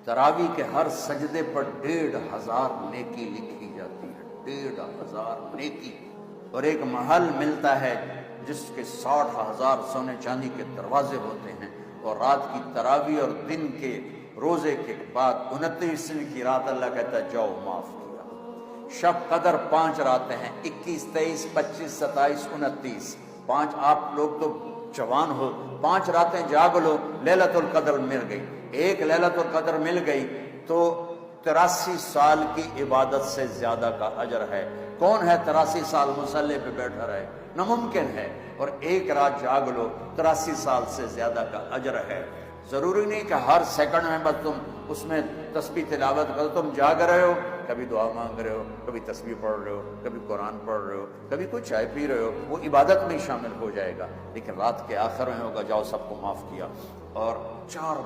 تراویح کے ہر سجدے پر 1500 نیکی لکھی جاتی ہے، 1500 نیکی۔ اور ایک محل ملتا ہے جس کے 60,000 سونے چاندی کے دروازے ہوتے ہیں، اور رات کی تراویح اور دن کے روزے کے بعد 29ویں کی رات اللہ کہتا ہے جاؤ معاف کیا۔ شب قدر 5 راتیں ہیں، 21، 23، 25، 27، 29۔ 5 آپ لوگ تو جوان ہو، 5 راتیں جاگ لو، لیلۃ القدر مل گئی۔ ایک لیلۃ القدر مل گئی تو 83 سال کی عبادت سے زیادہ کا اجر ہے۔ کون ہے 83 سال مصلی پہ بیٹھا رہے؟ ناممکن ہے۔ اور ایک رات جاگ لو، 83 سال سے زیادہ کا اجر ہے۔ ضروری نہیں کہ ہر سیکنڈ میں بس تم اس میں تسبیح تلاوت کرو، تم جاگ رہے ہو، کبھی دعا مانگ رہے ہو، کبھی تسبیح پڑھ رہے ہو، کبھی قرآن پڑھ رہے ہو، کبھی کوئی چائے پی رہے ہو، وہ عبادت میں شامل ہو جائے گا۔ لیکن رات کے آخر میں ہوگا جاؤ سب کو معاف کیا۔ اور 4